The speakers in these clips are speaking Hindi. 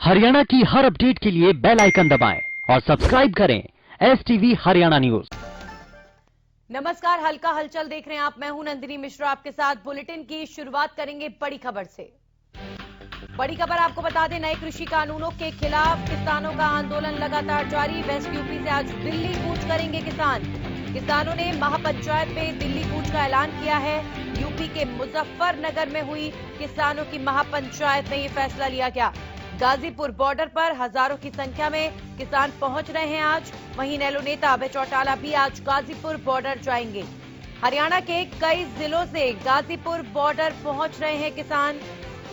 हरियाणा की हर अपडेट के लिए बेल आइकन दबाएं और सब्सक्राइब करें STV हरियाणा न्यूज। नमस्कार, हल्का हलचल देख रहे हैं आप। मैं हूं नंदिनी मिश्रा, आपके साथ बुलेटिन की शुरुआत करेंगे बड़ी खबर से। बड़ी खबर आपको बता दें, नए कृषि कानूनों के खिलाफ किसानों का आंदोलन लगातार जारी। वेस्ट यूपी से आज दिल्ली कूच करेंगे किसान। किसानों ने महापंचायत में दिल्ली कूच का ऐलान किया है। यूपी के मुजफ्फरनगर में हुई किसानों की महापंचायत में ये फैसला लिया गया। गाजीपुर बॉर्डर पर हजारों की संख्या में किसान पहुंच रहे हैं आज। वहीं नेलो नेता अभय चौटाला भी आज गाजीपुर बॉर्डर जाएंगे। हरियाणा के कई जिलों से गाजीपुर बॉर्डर पहुंच रहे हैं किसान।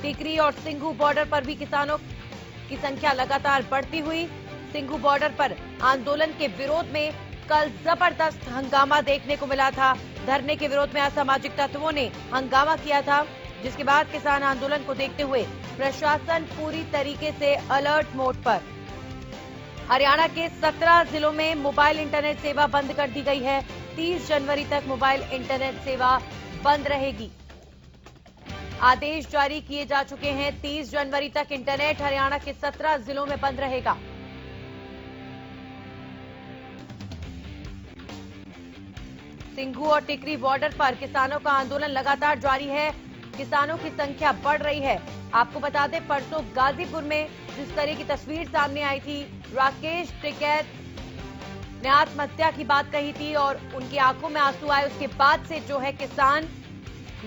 टिकरी और सिंघू बॉर्डर पर भी किसानों की संख्या लगातार बढ़ती हुई। सिंघू बॉर्डर पर आंदोलन के विरोध में कल जबरदस्त हंगामा देखने को मिला था। धरने के विरोध में असामाजिक तत्वों ने हंगामा किया था, जिसके बाद किसान आंदोलन को देखते हुए प्रशासन पूरी तरीके से अलर्ट मोड पर। हरियाणा के 17 जिलों में मोबाइल इंटरनेट सेवा बंद कर दी गई है। 30 जनवरी तक मोबाइल इंटरनेट सेवा बंद रहेगी। आदेश जारी किए जा चुके हैं। 30 जनवरी तक इंटरनेट हरियाणा के 17 जिलों में बंद रहेगा। सिंघू और टिकरी बॉर्डर पर किसानों का आंदोलन लगातार जारी है। किसानों की संख्या बढ़ रही है। आपको बता दें, परसों गाजीपुर में जिस तरह की तस्वीर सामने आई थी, राकेश टिकैत ने आत्महत्या की बात कही थी और उनकी आंखों में आंसू आए। उसके बाद से जो है किसान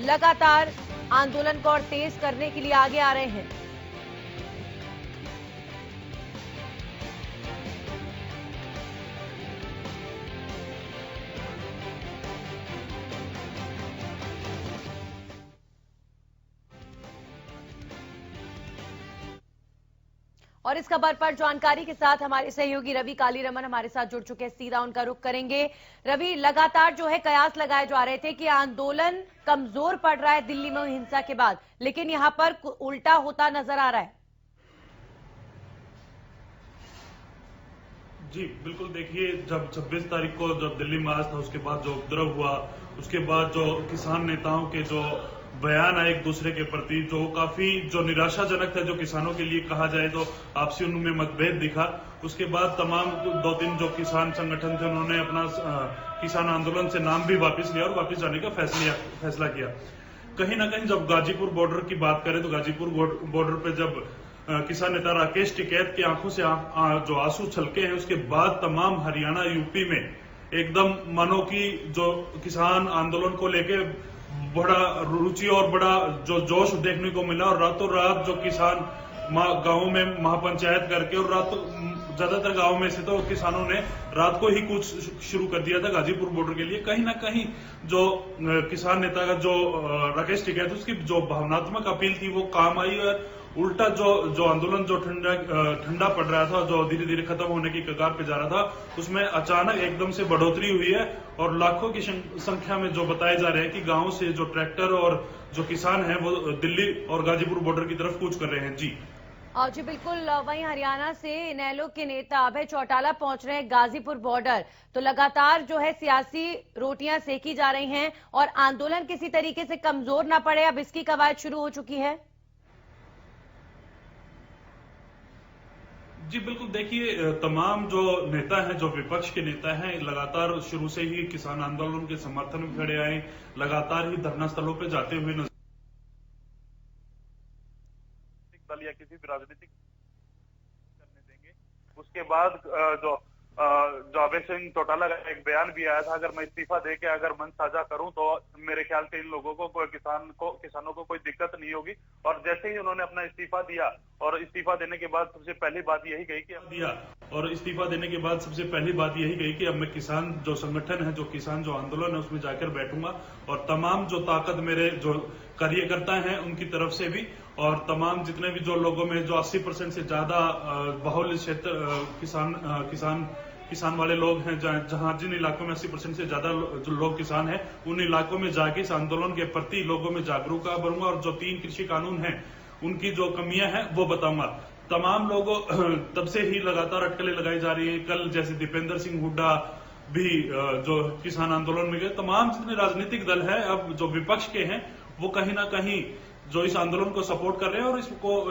लगातार आंदोलन को और तेज करने के लिए आगे आ रहे हैं। और इस खबर पर जानकारी के साथ हमारे सहयोगी रवि कालीरमन हमारे साथ जुड़ चुके हैं। सीधा उनका रुख करेंगे। रवि, लगातार जो है कयास लगाए जा रहे थे कि आंदोलन कमजोर पड़ रहा है दिल्ली में हिंसा के बाद, लेकिन यहां पर उल्टा होता नजर आ रहा है। जी बिल्कुल, देखिए, जब 26 तारीख को जब दिल्ली मार्च था, उसके बाद जो उपद्रव हुआ, उसके बाद जो किसान नेताओं के जो बयान आए एक दूसरे के प्रति, जो काफी जो निराशाजनक थे, जो किसानों के लिए कहा जाए तो आपसी उनमें मतभेद दिखा। उसके बाद तमाम 2-3 जो किसान संगठन थे, उन्होंने अपना किसान आंदोलन से नाम भी वापस लिया और वापस जाने का फैसला किया। कहीं ना कहीं जब गाजीपुर बॉर्डर की बात करें तो गाजीपुर बॉर्डर पे जब किसान नेता राकेश टिकैत की आंखों से जो आंसू छलके हैं, उसके बाद तमाम हरियाणा यूपी में एकदम मानो कि जो किसान आंदोलन को लेके बड़ा रुचि और बड़ा जो जोश देखने को मिला। और रातों रात जो किसान गांवों में महापंचायत करके, और ज्यादातर गांवों में से तो किसानों ने रात को ही कुछ शुरू कर दिया था गाजीपुर बॉर्डर के लिए। कहीं ना कहीं जो किसान नेता का जो राकेश टिकैत, उसकी जो भावनात्मक अपील थी वो काम आई, और उल्टा जो आंदोलन जो ठंडा पड़ रहा था, जो धीरे धीरे खत्म होने की कगार पे जा रहा था, उसमें अचानक एकदम से बढ़ोतरी हुई है। और लाखों की संख्या में जो बताए जा रहे हैं कि गांव से जो ट्रैक्टर और जो किसान हैं वो दिल्ली और गाजीपुर बॉर्डर की तरफ कूच कर रहे हैं। जी जी बिल्कुल। वहीं हरियाणा से इनेलो के नेता अभय चौटाला पहुंच रहे हैं गाजीपुर बॉर्डर। तो लगातार जो है सियासी रोटियां सेकी जा रही हैं और आंदोलन किसी तरीके से कमजोर ना पड़े, अब इसकी कवायद शुरू हो चुकी है। जी बिल्कुल, देखिए, तमाम जो नेता हैं, जो विपक्ष के नेता हैं, लगातार शुरू से ही किसान आंदोलन के समर्थन में खड़े आए, लगातार ही धरना स्थलों पे जाते हुए नजर दल या किसी भी राजनीतिक करने देंगे। उसके बाद जो अभय सिंह चौटाला का एक बयान भी आया था, अगर मैं इस्तीफा देके अगर मंच साझा करूं तो मेरे ख्याल से इन लोगों को किसानों को कोई दिक्कत नहीं होगी। और जैसे ही उन्होंने अपना इस्तीफा दिया, और इस्तीफा देने के बाद सबसे पहली बात यही गई कि अब मैं किसान जो संगठन है, जो किसान जो आंदोलन है, उसमें जाकर बैठूंगा, और तमाम जो ताकत मेरे जो कार्यकर्ता हैं उनकी तरफ से भी, और तमाम जितने भी जो लोगों में जो 80% से ज्यादा बाहुल्य क्षेत्र किसान वाले लोग हैं, जहां जिन इलाकों में 80% से ज्यादा जो लोग किसान हैं, उन इलाकों में जाके इस आंदोलन के प्रति लोगों में जागरूकता भरूंगा, और जो 3 कृषि कानून हैं उनकी जो कमियां हैं वो बताऊंगा। तमाम लोगों तब से ही लगातार अटकलें लगाई जा रही है। कल जैसे दीपेंद्र सिंह हुड्डा भी जो किसान आंदोलन में गए, तमाम जितने राजनीतिक दल है अब जो विपक्ष के हैं, वो कहीं ना कहीं जो इस आंदोलन को सपोर्ट कर रहे हैं और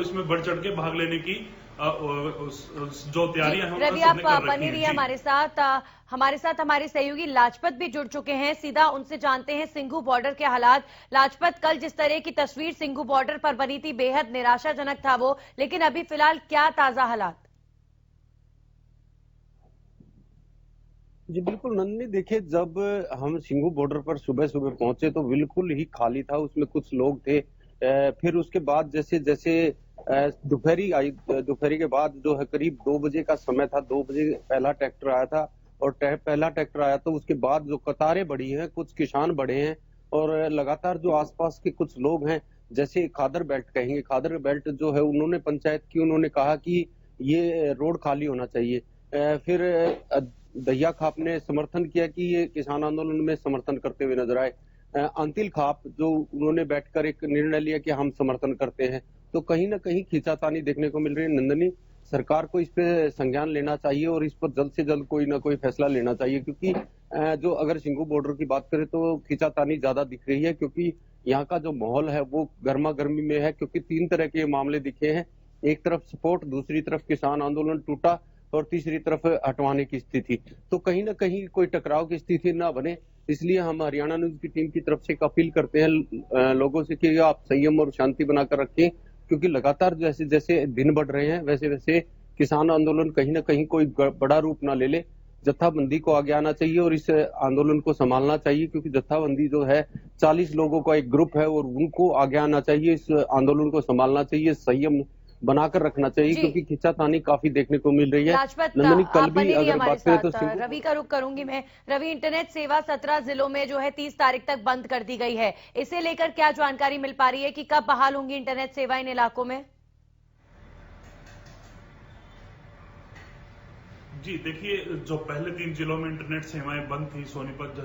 इसमें बढ़ चढ़ के भाग लेने की जो तैयारियां हैं रवि, आप बने रहिए हमारे साथ हमारे सहयोगी लाजपत भी जुड़ चुके हैं। सीधा उनसे जानते हैं सिंघू बॉर्डर के हालात। लाजपत, कल जिस तरह की तस्वीर सिंघू बॉर्डर पर बनी थी, बेहद निराशाजनक था वो, लेकिन अभी फिलहाल क्या ताजा हालात? जी बिल्कुल नंदिनी, देखिए जब हम सिंघू बॉर्डर पर सुबह सुबह पहुंचे तो बिल्कुल ही खाली था, उसमें कुछ लोग थे। फिर उसके बाद जैसे जैसे दोपहरी आई, दोपहरी के बाद जो है करीब 2 बजे का समय था, 2 बजे पहला ट्रैक्टर आया था और पहला ट्रैक्टर आया तो उसके बाद जो कतारें बढ़ी हैं, कुछ किसान बढ़े हैं और लगातार जो आसपास के कुछ लोग हैं, जैसे खादर बेल्ट कहेंगे, खादर बेल्ट जो है उन्होंने पंचायत की, उन्होंने कहा कि ये रोड खाली होना चाहिए। फिर दहिया खाप ने समर्थन किया कि ये किसान आंदोलन में समर्थन करते हुए नजर आए। अंतिल खाप जो उन्होंने बैठकर एक निर्णय लिया कि हम समर्थन करते हैं। तो कहीं ना कहीं खींचातानी देखने को मिल रही है नंदनी। सरकार को इस पे संज्ञान लेना चाहिए और इस पर जल्द से जल्द कोई ना कोई फैसला लेना चाहिए, क्योंकि जो अगर सिंघू बॉर्डर की बात करें तो खींचातानी ज्यादा दिख रही है, क्योंकि यहाँ का जो माहौल है वो गर्मा गर्मी में है, क्योंकि 3 तरह के मामले दिखे हैं। एक तरफ सपोर्ट, दूसरी तरफ किसान आंदोलन टूटा और तीसरी तरफ हटवाने की स्थिति। तो कहीं ना कहीं कोई टकराव की स्थिति ना बने, इसलिए हम हरियाणा न्यूज की टीम की तरफ से एक अपील करते हैं लोगों से कि आप संयम और शांति बनाकर रखें, क्योंकि लगातार जैसे जैसे दिन बढ़ रहे हैं वैसे वैसे किसान आंदोलन कहीं ना कहीं कोई बड़ा रूप ना ले ले। जत्थाबंदी को आगे आना चाहिए और इस आंदोलन को संभालना चाहिए, क्योंकि जत्थाबंदी जो है 40 लोगों का एक ग्रुप है और उनको आगे आना चाहिए, इस आंदोलन को संभालना चाहिए, संयम बनाकर रखना चाहिए, क्योंकि खींचातानी काफी देखने को मिल रही है। नंदनी, कल भी अगर बात करें तो रवि का रुख करूंगी मैं। रवि, इंटरनेट सेवा 17 जिलों में जो है 30 तारीख तक बंद कर दी गई है। इसे लेकर क्या जानकारी मिल पा रही है कि कब बहाल होंगी इंटरनेट सेवा इन इलाकों में? जी देखिए, जो पहले 3 जिलों में इंटरनेट सेवाएं बंद थी, सोनीपत,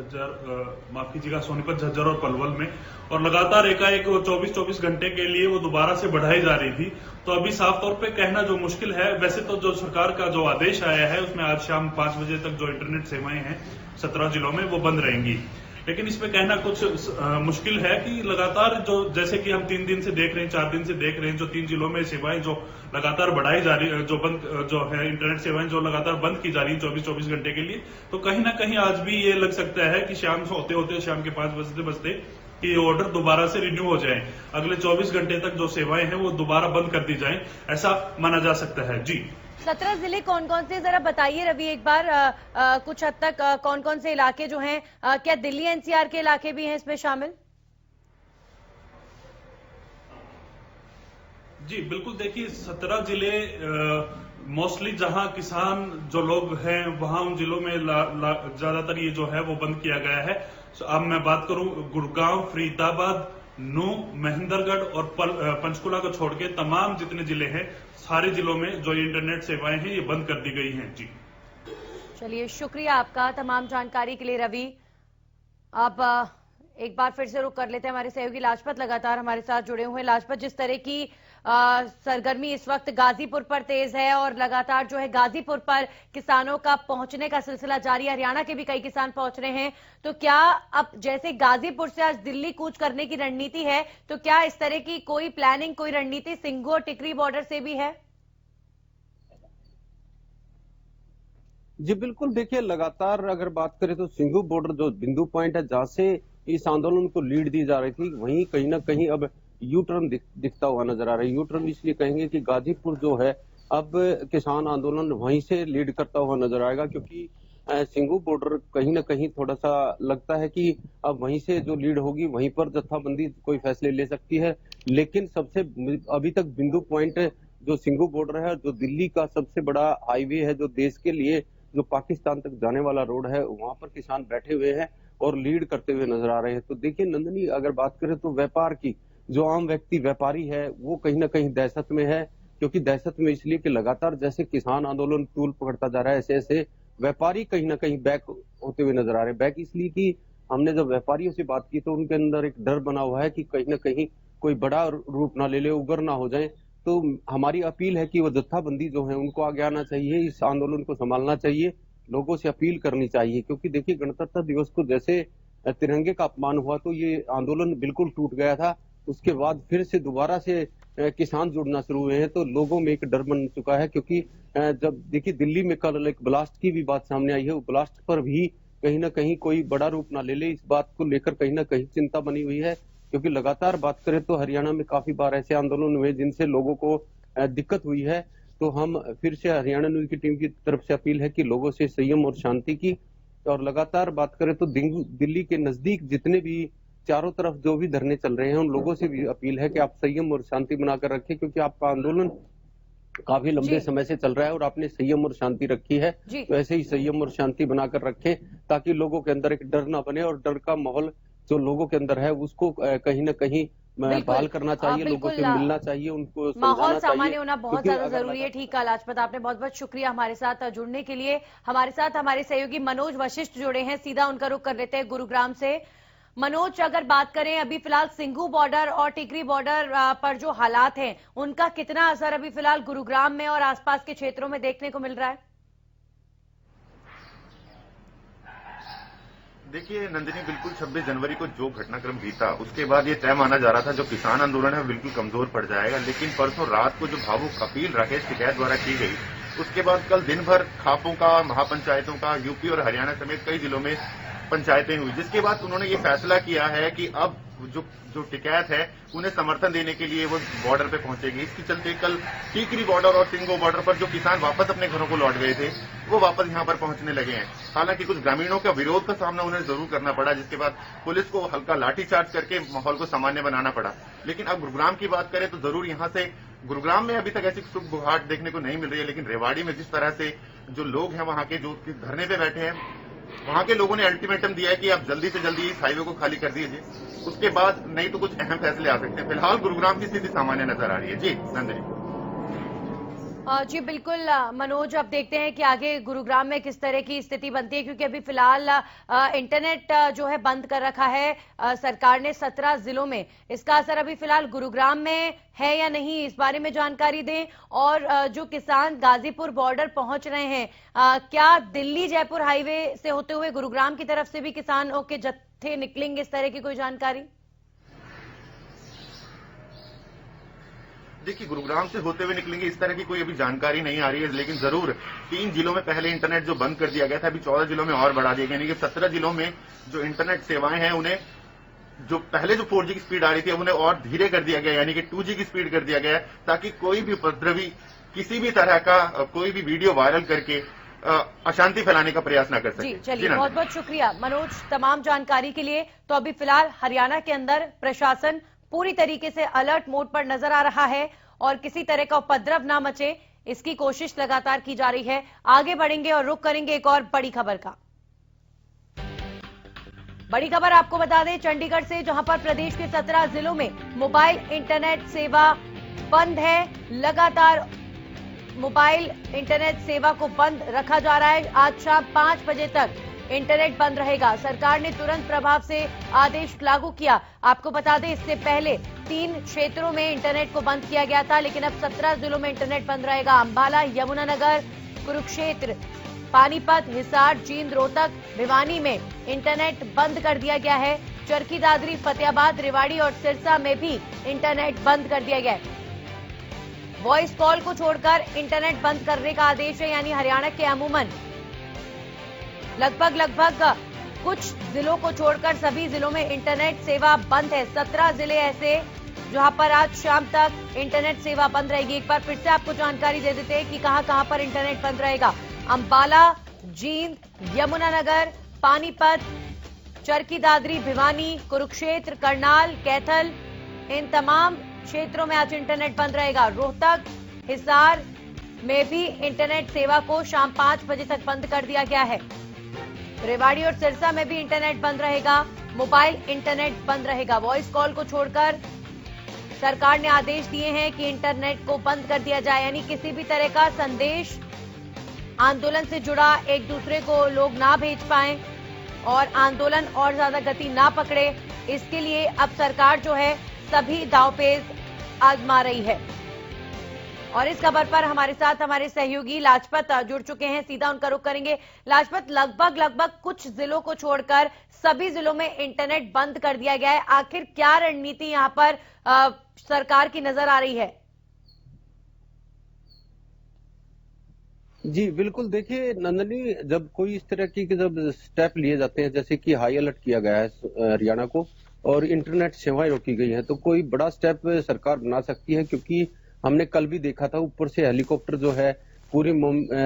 माफ कीजिएगा, सोनीपत, झज्जर और पलवल में, और लगातार एकाएक 24-24 घंटे के लिए वो दोबारा से बढ़ाई जा रही थी। तो अभी साफ तौर पे कहना जो मुश्किल है। वैसे तो जो सरकार का जो आदेश आया है उसमें आज शाम 5 बजे तक जो इंटरनेट सेवाएं हैं 17 जिलों में वो बंद रहेंगी, लेकिन इसमें कहना कुछ मुश्किल है कि लगातार जो, जैसे कि हम 3 दिन से देख रहे हैं, 4 दिन से देख रहे हैं, जो 3 जिलों में सेवाएं जो लगातार बढ़ाई जा रही है, जो है इंटरनेट सेवाएं जो लगातार बंद की जा रही है 24-24 घंटे के लिए, तो कहीं ना कहीं आज भी ये लग सकता है कि शाम होते होते, शाम के 5 बजते बजते कि ऑर्डर दोबारा से रिन्यू हो जाए, अगले 24 घंटे तक जो सेवाएं हैं वो दोबारा बंद कर दी जाए, ऐसा माना जा सकता है। जी, 17 जिले कौन कौन से, जरा बताइए रवि एक बार। कुछ हद तक कौन कौन से इलाके जो हैं, क्या दिल्ली एनसीआर के इलाके भी हैं इसमें शामिल? जी बिल्कुल, देखिए 17 जिले मोस्टली जहां किसान जो लोग हैं वहां उन जिलों में ज्यादातर ये जो है वो बंद किया गया है। अब मैं बात करूं गुड़गांव, फरीदाबाद, नूंह, महेंद्रगढ़ और पंचकुला को छोड़ के तमाम जितने जिले हैं, सारे जिलों में जो इंटरनेट सेवाएं हैं ये बंद कर दी गई हैं। जी चलिए, शुक्रिया आपका तमाम जानकारी के लिए रवि। अब एक बार फिर से रुक कर लेते हैं, हमारे सहयोगी लाजपत लगातार हमारे साथ जुड़े हुए हैं। लाजपत, जिस तरह की सरगर्मी इस वक्त गाजीपुर पर तेज है और लगातार जो है गाजीपुर पर किसानों का पहुंचने का सिलसिला जारी है, हरियाणा के भी कई किसान पहुंच रहे हैं, तो क्या अब जैसे गाजीपुर से आज दिल्ली कूच करने की रणनीति है, तो क्या इस तरह की कोई प्लानिंग, कोई रणनीति सिंघू और टिकरी बॉर्डर से भी है? जी बिल्कुल, देखिए लगातार अगर बात करें तो सिंघू बॉर्डर जो बिंदु पॉइंट है जहां से इस आंदोलन को लीड दी जा रही थी, वहीं कहीं ना कहीं अब यू टर्न दिखता हुआ नजर आ रहा है। यू टर्न इसलिए कहेंगे कि गाजीपुर जो है अब किसान आंदोलन वहीं से लीड करता हुआ नजर आएगा, क्योंकि सिंघू बॉर्डर कहीं ना कहीं थोड़ा सा लगता है कि अब वहीं से जो लीड होगी वहीं पर जत्थाबंदी कोई फैसले ले सकती है। लेकिन सबसे अभी तक बिंदु पॉइंट जो सिंघू बॉर्डर है, जो दिल्ली का सबसे बड़ा हाईवे है, जो देश के लिए जो पाकिस्तान तक जाने वाला रोड है, वहां पर किसान बैठे हुए हैं और लीड करते हुए नजर आ रहे हैं। तो देखिए नंदनी, अगर बात करें तो व्यापार की, जो आम व्यक्ति व्यापारी है वो कहीं ना कहीं दहशत में है, क्योंकि दहशत में इसलिए कि लगातार जैसे किसान आंदोलन तूल पकड़ता जा रहा है, ऐसे ऐसे व्यापारी कहीं ना कहीं बैक होते हुए नजर आ रहे हैं। बैक इसलिए कि हमने जब व्यापारियों से बात की तो उनके अंदर एक डर बना हुआ है कि कहीं ना कहीं कोई बड़ा रूप ना ले ले, उग्र ना हो जाए। तो हमारी अपील है कि वो जत्थाबंदी जो है उनको आगे आना चाहिए, इस आंदोलन को संभालना चाहिए, लोगों से अपील करनी चाहिए, क्योंकि देखिए गणतंत्र दिवस को जैसे तिरंगे का अपमान हुआ तो ये आंदोलन बिल्कुल टूट गया था। उसके बाद फिर से दोबारा से किसान जुड़ना शुरू हुए हैं, तो लोगों में एक डर बन चुका है। क्योंकि जब देखिए दिल्ली में कल एक ब्लास्ट की भी बात सामने आई है, वो ब्लास्ट पर भी कहीं ना कहीं कोई बड़ा रूप ना ले ले, इस बात को लेकर कहीं ना कहीं चिंता बनी हुई है। क्योंकि लगातार बात करें तो हरियाणा में काफी बार ऐसे आंदोलन हुए जिनसे लोगों को दिक्कत हुई है। तो हम फिर से हरियाणा न्यूज की टीम की तरफ से अपील है कि लोगों से संयम और शांति की, और लगातार बात करें तो दिल्ली के नजदीक जितने भी चारों तरफ जो भी धरने चल रहे हैं, उन लोगों से भी अपील है कि आप संयम और शांति बनाकर रखें, क्योंकि आपका आंदोलन काफी लंबे समय से चल रहा है और आपने संयम और शांति रखी है। तो ऐसे ही संयम और शांति बनाकर रखें, ताकि लोगों के अंदर एक डर ना बने, और डर का माहौल जो लोगों के अंदर है उसको कहीं ना कहीं बहाल करना चाहिए, लोगों से मिलना चाहिए, उनको माहौल सामान्य होना बहुत ज्यादा जरूरी है। ठीक है लाजपत, आपने बहुत बहुत शुक्रिया हमारे साथ जुड़ने के लिए। हमारे साथ हमारे सहयोगी मनोज वशिष्ठ जुड़े हैं, सीधा उनका रुख कर लेते हैं गुरुग्राम से। मनोज, अगर बात करें अभी फिलहाल सिंघू बॉर्डर और टिकरी बॉर्डर पर जो हालात हैं, उनका कितना असर अभी फिलहाल गुरुग्राम में और आसपास के क्षेत्रों में देखने को मिल रहा है? देखिए नंदिनी, बिल्कुल 26 जनवरी को जो घटनाक्रम बीता उसके बाद ये तय माना जा रहा था जो किसान आंदोलन है बिल्कुल कमजोर पड़ जाएगा, लेकिन परसों रात को जो भावुक अपील राकेश टिकैत द्वारा की गई, उसके बाद कल दिन भर खापों का, महापंचायतों का, यूपी और हरियाणा समेत कई जिलों में पंचायतें हुई, जिसके बाद उन्होंने ये फैसला किया है कि अब जो टिकैत है उन्हें समर्थन देने के लिए वो बॉर्डर पे पहुंचेगी। इसके चलते कल टीकरी बॉर्डर और सिंघू बॉर्डर पर जो किसान वापस अपने घरों को लौट गए थे वो वापस यहाँ पर पहुंचने लगे हैं। हालांकि कुछ ग्रामीणों का विरोध का सामना उन्हें जरूर करना पड़ा, जिसके बाद पुलिस को हल्का लाठीचार्ज करके माहौल को सामान्य बनाना पड़ा। लेकिन अब गुरुग्राम की बात करें तो जरूर यहाँ से गुरुग्राम में अभी तक ऐसी सुख बुहाट देखने को नहीं मिल रही है, लेकिन रेवाड़ी में जिस तरह से जो लोग हैं वहां के जो धरने पे बैठे हैं, वहां के लोगों ने अल्टीमेटम दिया है कि आप जल्दी से जल्दी इस हाईवे को खाली कर दीजिए, उसके बाद नहीं तो कुछ अहम फैसले आ सकते हैं। फिलहाल गुरुग्राम की स्थिति सामान्य नजर आ रही है। जी नंदिनी। जी बिल्कुल मनोज, अब देखते हैं कि आगे गुरुग्राम में किस तरह की स्थिति बनती है, क्योंकि अभी फिलहाल इंटरनेट जो है बंद कर रखा है सरकार ने 17 जिलों में। इसका असर अभी फिलहाल गुरुग्राम में है या नहीं, इस बारे में जानकारी दें। और जो किसान गाजीपुर बॉर्डर पहुंच रहे हैं, क्या दिल्ली जयपुर हाईवे से होते हुए गुरुग्राम की तरफ से भी किसानों के जत्थे निकलेंगे, इस तरह की कोई जानकारी? देखिए गुरुग्राम से होते हुए निकलेंगे इस तरह की कोई अभी जानकारी नहीं आ रही है, लेकिन जरूर 3 जिलों में पहले इंटरनेट जो बंद कर दिया गया था अभी 14 जिलों में और बढ़ा दिया गया, यानी कि 17 जिलों में जो इंटरनेट सेवाएं हैं उन्हें जो पहले जो 4G की स्पीड आ रही थी उन्हें और धीरे कर दिया गया, यानी कि 2G की स्पीड कर दिया गया है, ताकि कोई भी उपद्रवी किसी भी तरह का कोई भी वीडियो वायरल करके अशांति फैलाने का प्रयास न कर सके। जी चलिए, बहुत बहुत शुक्रिया मनोज तमाम जानकारी के लिए। तो अभी फिलहाल हरियाणा के अंदर प्रशासन पूरी तरीके से अलर्ट मोड पर नजर आ रहा है और किसी तरह का उपद्रव ना मचे, इसकी कोशिश लगातार की जा रही है। आगे बढ़ेंगे और रुख करेंगे एक और बड़ी खबर का। बड़ी खबर आपको बता दें चंडीगढ़ से, जहां पर प्रदेश के 17 जिलों में मोबाइल इंटरनेट सेवा बंद है। लगातार मोबाइल इंटरनेट सेवा को बंद रखा जा रहा है। आज शाम 5 बजे तक इंटरनेट बंद रहेगा। सरकार ने तुरंत प्रभाव से आदेश लागू किया। आपको बता दें इससे पहले 3 क्षेत्रों में इंटरनेट को बंद किया गया था, लेकिन अब 17 जिलों में इंटरनेट बंद रहेगा। अंबाला, यमुनानगर, कुरुक्षेत्र, पानीपत, हिसार, जींद, रोहतक, भिवानी में इंटरनेट बंद कर दिया गया है। चरखी दादरी, फतेहाबाद, रेवाड़ी और सिरसा में भी इंटरनेट बंद कर दिया गया है। वॉइस कॉल को छोड़कर इंटरनेट बंद करने का आदेश है, यानी हरियाणा के अमूमन लगभग कुछ जिलों को छोड़कर सभी जिलों में इंटरनेट सेवा बंद है। 17 जिले ऐसे जहां पर आज शाम तक इंटरनेट सेवा बंद रहेगी। एक बार फिर से आपको जानकारी दे देते हैं कि कहां पर इंटरनेट बंद रहेगा। अंबाला, जींद, यमुनानगर, पानीपत, चरखी दादरी, भिवानी, कुरुक्षेत्र, करनाल, कैथल, इन तमाम क्षेत्रों में आज इंटरनेट बंद रहेगा। रोहतक, हिसार में भी इंटरनेट सेवा को शाम 5 बजे तक बंद कर दिया गया है। रेवाड़ी और सिरसा में भी इंटरनेट बंद रहेगा। मोबाइल इंटरनेट बंद रहेगा। वॉइस कॉल को छोड़कर सरकार ने आदेश दिए हैं कि इंटरनेट को बंद कर दिया जाए, यानी किसी भी तरह का संदेश आंदोलन से जुड़ा एक दूसरे को लोग ना भेज पाएं और आंदोलन और ज्यादा गति ना पकड़े। इसके लिए अब सरकार जो है सभी दांवपेच आजमा रही है। और इस खबर पर हमारे साथ हमारे सहयोगी लाजपत जुड़ चुके हैं, सीधा उनका रुख करेंगे। लाजपत, लगभग कुछ जिलों को छोड़कर सभी जिलों में इंटरनेट बंद कर दिया गया है। आखिर क्या रणनीति यहां पर सरकार की नजर आ रही है? जी बिल्कुल, देखिए नंदनी, जब कोई इस तरह की जब स्टेप लिए जाते हैं, जैसे कि हाई अलर्ट किया गया है हरियाणा को और इंटरनेट सेवाएं रोकी गई हैं, तो कोई बड़ा स्टेप सरकार बना सकती है। क्योंकि हमने कल भी देखा था, ऊपर से हेलीकॉप्टर जो है पूरे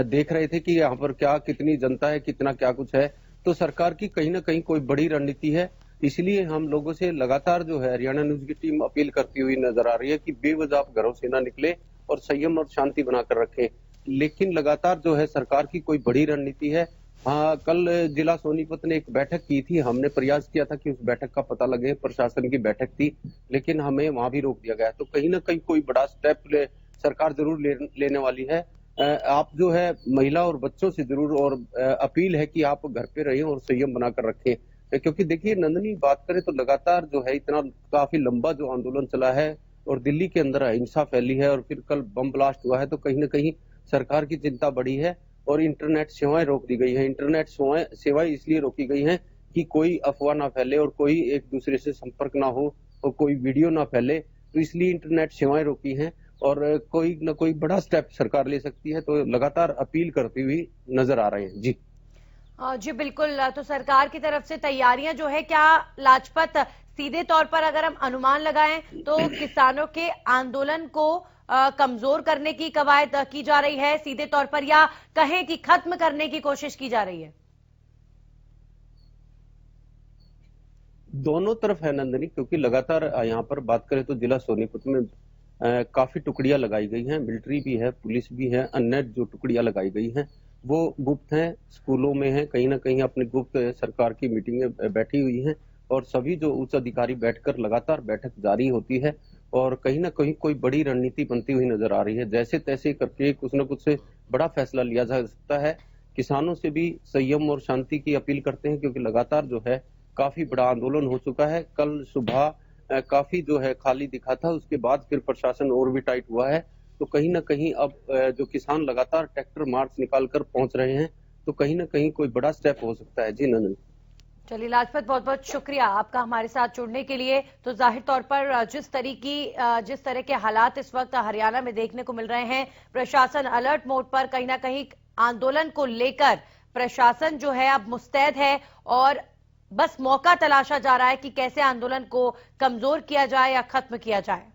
देख रहे थे कि यहाँ पर क्या कितनी जनता है, कितना क्या कुछ है। तो सरकार की कहीं ना कहीं कोई बड़ी रणनीति है। इसलिए हम लोगों से लगातार जो है हरियाणा न्यूज की टीम अपील करती हुई नजर आ रही है कि बेवजह आप घरों से ना निकले और संयम और शांति बनाकर रखें। लेकिन लगातार जो है सरकार की कोई बड़ी रणनीति है। हाँ, कल जिला सोनीपत ने एक बैठक की थी, हमने प्रयास किया था कि उस बैठक का पता लगे, प्रशासन की बैठक थी, लेकिन हमें वहां भी रोक दिया गया। तो कहीं ना कहीं कोई बड़ा स्टेप सरकार जरूर लेने वाली है। आप जो है महिला और बच्चों से जरूर और अपील है कि आप घर पे रहें और संयम बनाकर रखें। क्योंकि देखिए नंदनी, बात करें तो लगातार जो है इतना काफी लंबा जो आंदोलन चला है और दिल्ली के अंदर हिंसा फैली है और फिर कल बम ब्लास्ट हुआ है, तो कहीं ना कहीं सरकार की चिंता बढ़ी है और इंटरनेट सेवाएं रोक दी गई है। इंटरनेट सेवाएं इसलिए रोकी गई हैं कि कोई अफवाह ना फैले और कोई एक दूसरे से संपर्क ना हो और कोई वीडियो ना फैले, तो इसलिए इंटरनेट सेवाएं रोकी हैं और कोई ना कोई बड़ा स्टेप सरकार ले सकती है। तो लगातार अपील करती हुई नजर आ रहे हैं। जी जी बिल्कुल, तो सरकार की तरफ से तैयारियां जो है, क्या लाजपत सीधे तौर पर अगर हम अनुमान लगाएं तो किसानों के आंदोलन को कमजोर करने की कवायद की जा रही है सीधे तौर पर, या कहें कि खत्म करने की कोशिश की जा रही है? दोनों तरफ है नंदनी, क्योंकि लगातार यहाँ पर बात करें तो जिला सोनीपत में काफी टुकड़ियां लगाई गई हैं, मिलिट्री भी है, पुलिस भी है, अन्य जो टुकड़ियां लगाई गई हैं वो गुप्त हैं, स्कूलों में है, कहीं ना कहीं अपनी गुप्त सरकार की मीटिंगें बैठी हुई हैं और सभी जो उच्च अधिकारी बैठकर लगातार बैठक जारी होती है और कहीं ना कहीं कोई बड़ी रणनीति बनती हुई नजर आ रही है। जैसे तैसे करके कुछ न कुछ बड़ा फैसला लिया जा सकता है। किसानों से भी संयम और शांति की अपील करते हैं, क्योंकि लगातार जो है काफी बड़ा आंदोलन हो चुका है। कल सुबह काफी जो है खाली दिखा था, उसके बाद फिर प्रशासन और भी टाइट हुआ है। तो कहीं ना कहीं अब जो किसान लगातार ट्रैक्टर मार्च निकाल कर पहुंच रहे हैं, तो कहीं ना कहीं कोई बड़ा स्टेप हो सकता है। जी नंदन। चलिए लाजपत, बहुत बहुत शुक्रिया आपका हमारे साथ जुड़ने के लिए। तो जाहिर तौर पर जिस तरह के हालात इस वक्त हरियाणा में देखने को मिल रहे हैं, प्रशासन अलर्ट मोड पर, कहीं ना कहीं आंदोलन को लेकर प्रशासन जो है अब मुस्तैद है और बस मौका तलाशा जा रहा है कि कैसे आंदोलन को कमजोर किया जाए या खत्म किया जाए।